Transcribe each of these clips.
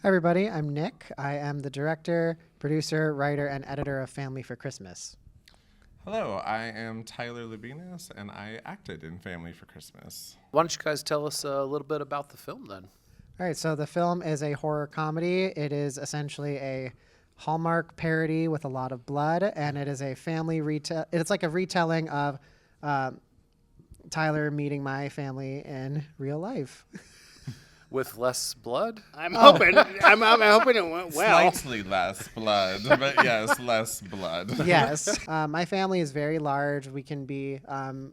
Hi, everybody. I'm Nick. I am the director, producer, writer, and editor of Family for Christmas. Hello, I am Tyler Lubinas, and I acted in Family for Christmas. Why don't you guys tell us a little bit about the film then? All right, so the film is a horror comedy. It is essentially a Hallmark parody with a lot of blood, and it is a family It's like a retelling of Tyler meeting my family in real life. With less blood? I'm hoping. I'm hoping it went well. Slightly less blood, but yes, less blood. Yes. My family is very large. We can be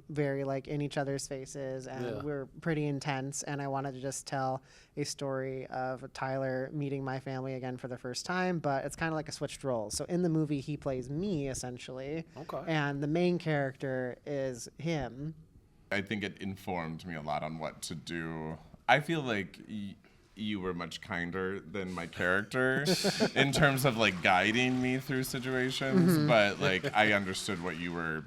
very like in each other's faces, and we're pretty intense. And I wanted to just tell a story of Tyler meeting my family again for the first time, but it's kind of like a switched roles. So in the movie, he plays me essentially, and the main character is him. I think it informed me a lot on what to do. I feel like you were much kinder than my character in terms of like guiding me through situations, but like I understood what you were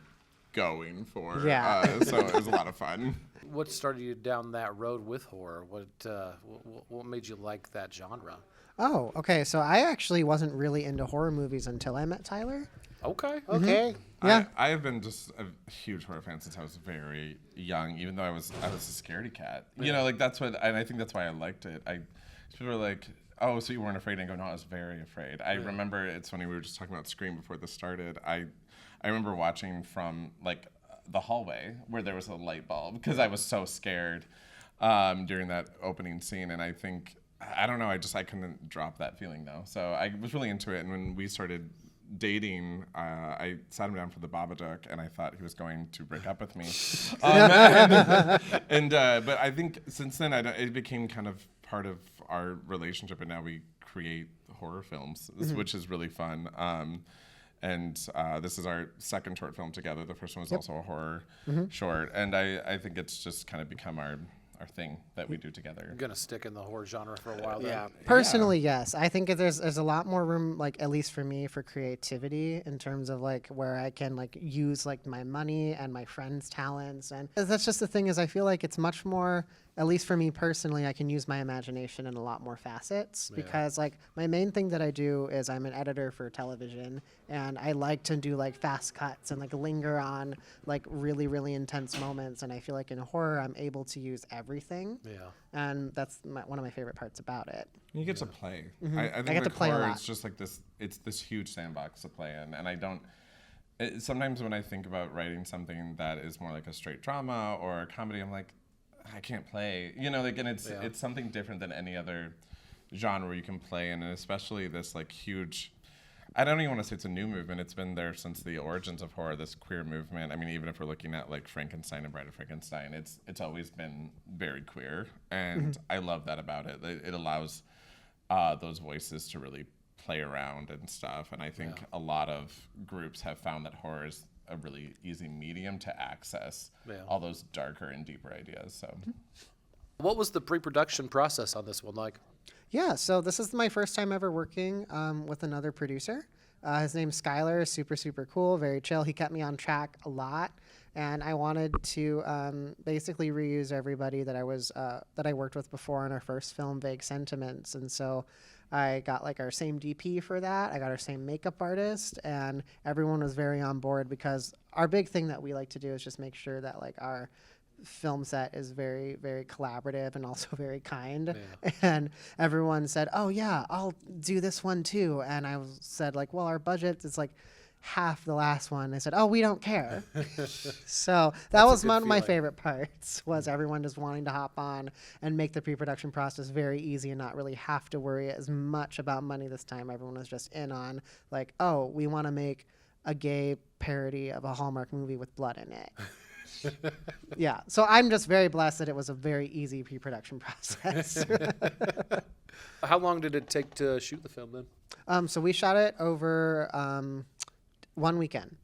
going for. Yeah. So it was a lot of fun. What started you down that road with horror? What made you like that genre? Oh, okay. So I actually wasn't really into horror movies until I met Tyler. Okay. Okay. Yeah. I have been just a huge horror fan since I was very young, even though I was a scaredy cat. You know, like that's what, and I think that's why I liked it. People were like, oh, so you weren't afraid? And I go, no, I was very afraid. I remember, it's funny, we were just talking about Scream before this started. I remember watching from like the hallway where there was a light bulb because I was so scared during that opening scene. And I think, I don't know, I couldn't drop that feeling though. So I was really into it. And when we started dating, I sat him down for the Babadook, and I thought he was going to break up with me. But I think since then, it became kind of part of our relationship, and now we create horror films, which is really fun. This is our second short film together. The first one was also a horror short, and I think it's just kind of become our thing that we do together. You're gonna stick in the horror genre for a while. Yeah. Personally, yes. I think there's a lot more room, like at least for me, for creativity in terms of like where I can like use like my money and my friends' talents, and that's just the thing is I feel like it's much more. At least for me personally, I can use my imagination in a lot more facets because like my main thing that I do is I'm an editor for television, and I like to do like fast cuts and like linger on like really, really intense moments. And I feel like in horror, I'm able to use everything. Yeah. And that's one of my favorite parts about it. You get to play. I think get to play a horror lot. is just like this. It's this huge sandbox to play in, and I don't. Sometimes when I think about writing something that is more like a straight drama or a comedy, I'm like, I can't play. You know, like, and it's something different than any other genre you can play in, and especially this like huge. I don't even want to say it's a new movement. It's been there since the origins of horror, this queer movement. I mean, even if we're looking at like Frankenstein and Bride of Frankenstein, it's always been very queer, and I love that about it. It allows those voices to really play around and stuff, and I think a lot of groups have found that horror is a really easy medium to access all those darker and deeper ideas. So, What was the pre-production process on this one like? Yeah, so this is my first time ever working with another producer. His name's Skylar, super, super cool, very chill. He kept me on track a lot, and I wanted to basically reuse everybody that I worked with before in our first film, Vague Sentiments, and so I got like our same DP for that. I got our same makeup artist, and everyone was very on board because our big thing that we like to do is just make sure that like our film set is very, very collaborative and also very kind. And everyone said, oh yeah, I'll do this one too. And I said like, well, our budget is like half the last one. They said, oh, we don't care. So that was one of my favorite parts, was everyone just wanting to hop on and make the pre-production process very easy and not really have to worry as much about money this time. Everyone was just in on like, oh, we want to make a gay parody of a Hallmark movie with blood in it. Yeah, so I'm just very blessed that it was a very easy pre-production process. How long did it take to shoot the film then? So we shot it over 1 weekend.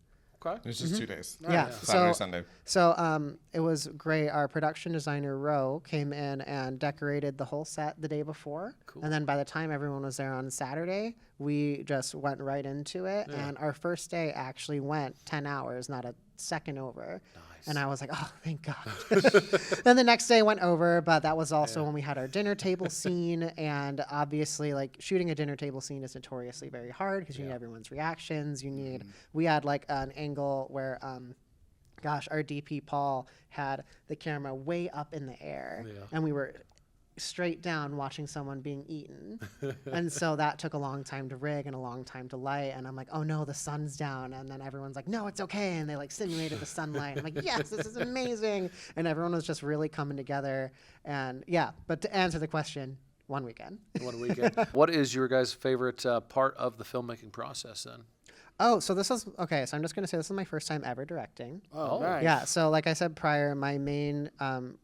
Okay. it's just 2 days. Yeah. Saturday, Sunday. So it was great. Our production designer, Ro, came in and decorated the whole set the day before. Cool. And then by the time everyone was there on Saturday, we just went right into it. Yeah. And our first day actually went 10 hours, not a second over. And I was like, oh, thank God. Then the next day went over, but that was also when we had our dinner table scene. And obviously, like, shooting a dinner table scene is notoriously very hard because you need everyone's reactions. You need, we had like an angle where, gosh, our DP Paul had the camera way up in the air, and we were straight down watching someone being eaten. And so that took a long time to rig and a long time to light. And I'm like, oh no, the sun's down. And then everyone's like, no, it's okay. And they like simulated the sunlight. I'm like, yes, this is amazing. And everyone was just really coming together. And yeah, but to answer the question, one weekend. One weekend. What is your guys' favorite part of the filmmaking process then? Oh, so this is, okay, so I'm just going to say this is my first time ever directing. Oh, nice. Yeah, so like I said prior, my main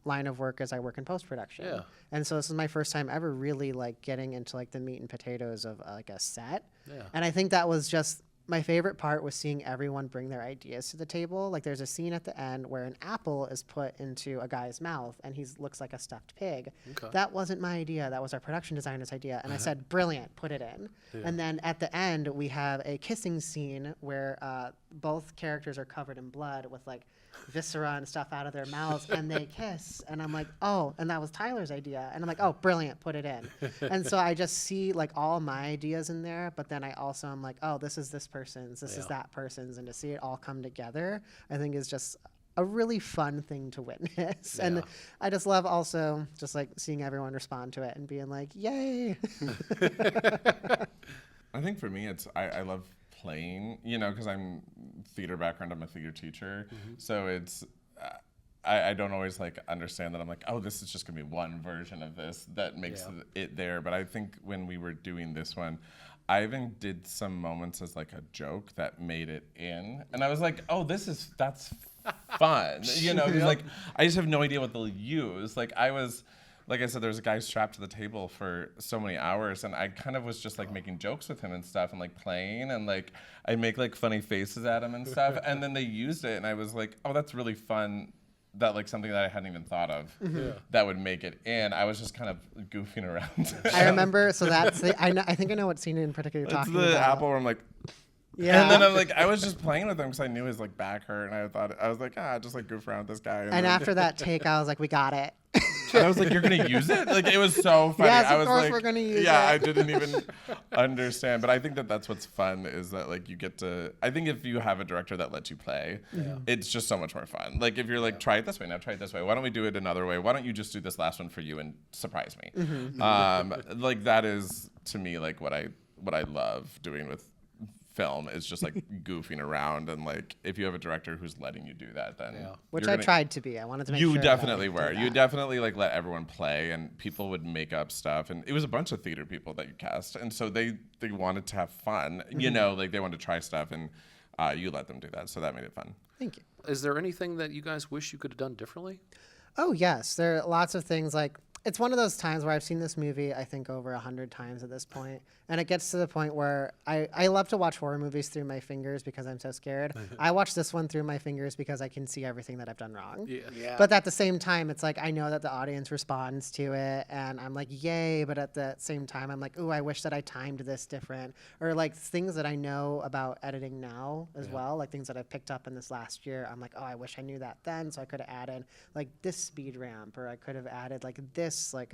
line of work is I work in post-production. Yeah. And so this is my first time ever really like getting into like the meat and potatoes of like a set. Yeah. And I think that was just, my favorite part was seeing everyone bring their ideas to the table. Like there's a scene at the end where an apple is put into a guy's mouth and he looks like a stuffed pig. Okay. That wasn't my idea. That was our production designer's idea. And I said, brilliant, put it in. And then at the end, we have a kissing scene where both characters are covered in blood with like viscera and stuff out of their mouths and they kiss. And I'm like, oh, and that was Tyler's idea. And I'm like, oh, brilliant, put it in. And so I just see like all my ideas in there, but then I also am like, oh, this is this person's, this is that person's. And to see it all come together, I think is just a really fun thing to witness. And I just love also just like seeing everyone respond to it and being like, yay. I think for me, it's I love playing, you know, because I'm theater background, I'm a theater teacher. So it's, I don't always like understand that I'm like, oh, this is just gonna be one version of this that makes it there. But I think when we were doing this one, I even did some moments as like a joke that made it in. And I was like, oh, that's fun. You know, 'cause like, I just have no idea what they'll use. Like I said, there was a guy strapped to the table for so many hours, and I kind of was just like making jokes with him and stuff, and like playing, and like I make like funny faces at him and stuff, and then they used it, and I was like, oh, that's really fun. That like something that I hadn't even thought of that would make it in. I was just kind of goofing around. I remember, so that's, I think I know what scene in particular you're It's talking the about. apple where I'm like, Yeah. and then I'm like, I was just playing with him because I knew his like back hurt, and I was like, just like goof around with this guy. And then, after that take, I was like, we got it. and I was like, you're gonna use it? Like it was so funny. Yes, I of was course like, we're gonna use yeah, it. I didn't even understand. But I think that that's what's fun is that like you get to. I think if you have a director that lets you play, it's just so much more fun. Like if you're like, try it this way, now try it this way. Why don't we do it another way? Why don't you just do this last one for you and surprise me? Like that is to me like what I love doing with film is just like goofing around, and like if you have a director who's letting you do that, then Which I tried to be. I wanted to make you sure definitely that were. I did You that. definitely like let everyone play, and people would make up stuff, and it was a bunch of theater people that you cast, and so they wanted to have fun, you know, like they wanted to try stuff, and you let them do that, so that made it fun. Thank you. Is there anything that you guys wish you could have done differently? Oh, yes. There are lots of things like, it's one of those times where I've seen this movie, I think, over 100 times at this point. And it gets to the point where I love to watch horror movies through my fingers because I'm so scared. I watch this one through my fingers because I can see everything that I've done wrong. Yeah. But at the same time, it's like I know that the audience responds to it, and I'm like, yay. But at the same time, I'm like, ooh, I wish that I timed this different. Or like things that I know about editing now as well, like things that I've picked up in this last year. I'm like, oh, I wish I knew that then, so I could have added like this speed ramp, or I could have added like this, like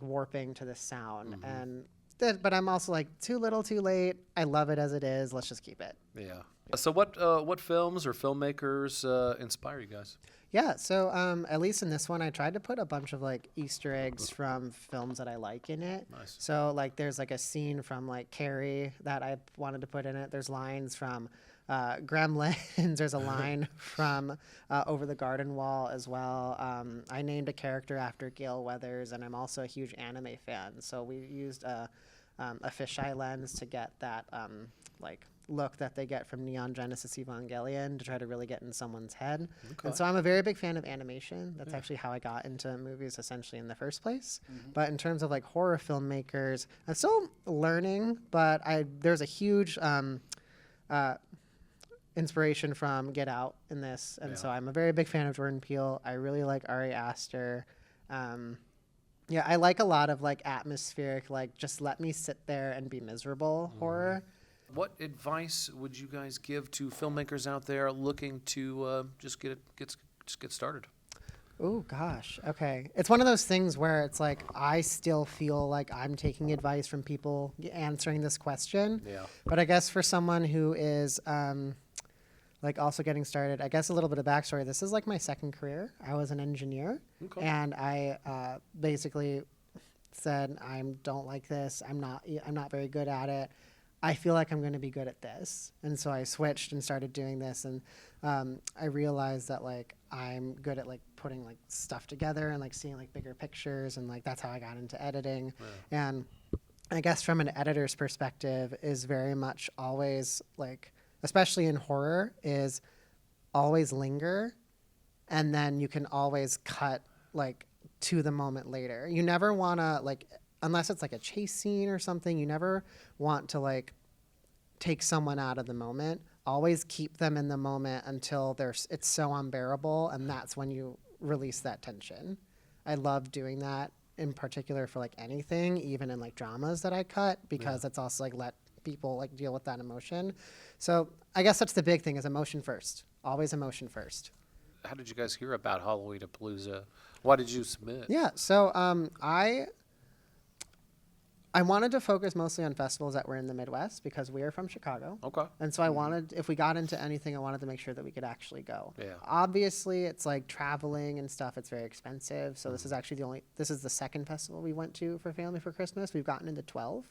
warping to the sound. But I'm also like, too little, too late. I love it as it is. Let's just keep it. Yeah. So what films or filmmakers inspire you guys? Yeah, so at least in this one, I tried to put a bunch of like Easter eggs from films that I like in it. Nice. So like there's like a scene from like Carrie that I wanted to put in it. There's lines from Gremlins. There's a line from Over the Garden Wall as well. I named a character after Gale Weathers, and I'm also a huge anime fan. So we used a fisheye lens to get that like look that they get from Neon Genesis Evangelion to try to really get in someone's head. Okay. And so I'm a very big fan of animation. That's actually how I got into movies essentially in the first place. But in terms of like horror filmmakers, I'm still learning, but there's a huge inspiration from Get Out in this. And so I'm a very big fan of Jordan Peele. I really like Ari Aster. Yeah, I like a lot of like atmospheric, like just let me sit there and be miserable horror. What advice would you guys give to filmmakers out there looking to just get started? Oh gosh. Okay. It's one of those things where it's like I still feel like I'm taking advice from people answering this question. Yeah. But I guess for someone who is like also getting started, I guess a little bit of backstory. This is like my second career. I was an engineer, and I basically said I don't like this. I'm not very good at it. I feel like I'm going to be good at this. And so I switched and started doing this. And I realized that like I'm good at like putting like stuff together and like seeing like bigger pictures. And like that's how I got into editing. Yeah. And I guess from an editor's perspective is very much always like, especially in horror, is always linger. And then you can always cut like to the moment later. You never want to like, unless it's like a chase scene or something, you never want to like take someone out of the moment. Always keep them in the moment until it's so unbearable, and that's when you release that tension. I love doing that in particular for like anything, even in like dramas that I cut, because it's also like let people like deal with that emotion. So I guess that's the big thing, is emotion first. Always emotion first. How did you guys hear about Halloweenapalooza? Why did you submit? Yeah, so I wanted to focus mostly on festivals that were in the Midwest because we are from Chicago. Okay. And so I wanted, if we got into anything, I wanted to make sure that we could actually go. Yeah. Obviously, it's like traveling and stuff. It's very expensive. So this is actually this is the second festival we went to for Family for Christmas. We've gotten into 12.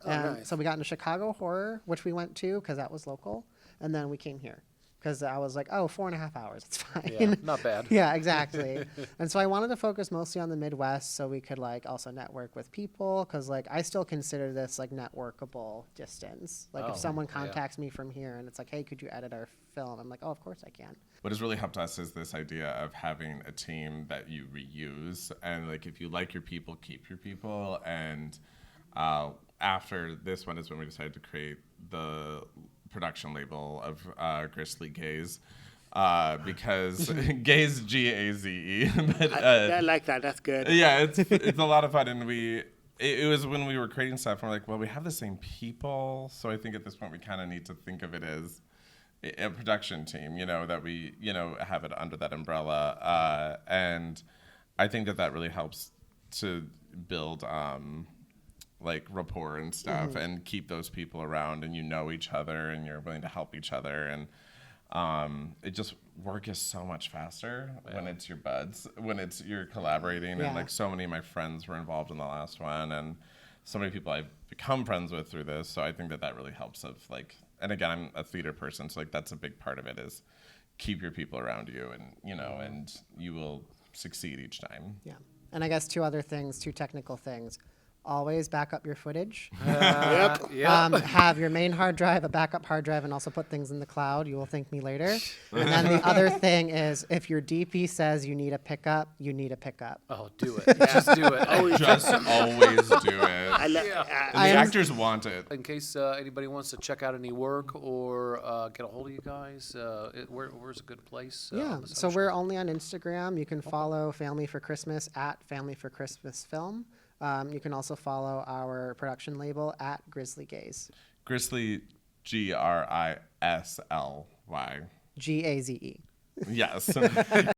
And nice. so we got into Chicago Horror, which we went to because that was local. And then we came here because I was like, 4.5 hours. It's fine. Yeah, not bad. Yeah, exactly. And so I wanted to focus mostly on the Midwest so we could like also network with people, because like I still consider this like networkable distance. Like if someone contacts me from here and it's like, hey, could you edit our film? I'm like, oh, of course I can. What has really helped us is this idea of having a team that you reuse, and like if you like your people, keep your people. And after this one is when we decided to create the production label of Grizzly Gaze, because Gaze, Gaze. But, I like that. That's good. yeah, it's a lot of fun, and it was when we were creating stuff, we're like, well, we have the same people, so I think at this point we kind of need to think of it as a production team, that we, have it under that umbrella, and I think that really helps to build like rapport and stuff, and keep those people around, and each other, and you're willing to help each other, and it just work is so much faster when it's your buds, when you're collaborating, and like so many of my friends were involved in the last one, and so many people I've become friends with through this. So I think that really helps. Of like, and again, I'm a theater person, so like that's a big part of it, is keep your people around you, and and you will succeed each time. Yeah. And I guess two technical things. Always back up your footage. Yep. Have your main hard drive, a backup hard drive, and also put things in the cloud. You will thank me later. And then the other thing is, if your DP says you need a pickup, you need a pickup. Oh, do it. Just do it. Just always do it. I And the actors want it. In case anybody wants to check out any work or get a hold of you guys, where's a good place? Yeah. on the So social? we're only on Instagram. You can follow Family for Christmas at Family for Christmas Film. You can also follow our production label at Grizzly Gaze. Grizzly, Grisly. Gaze. Yes.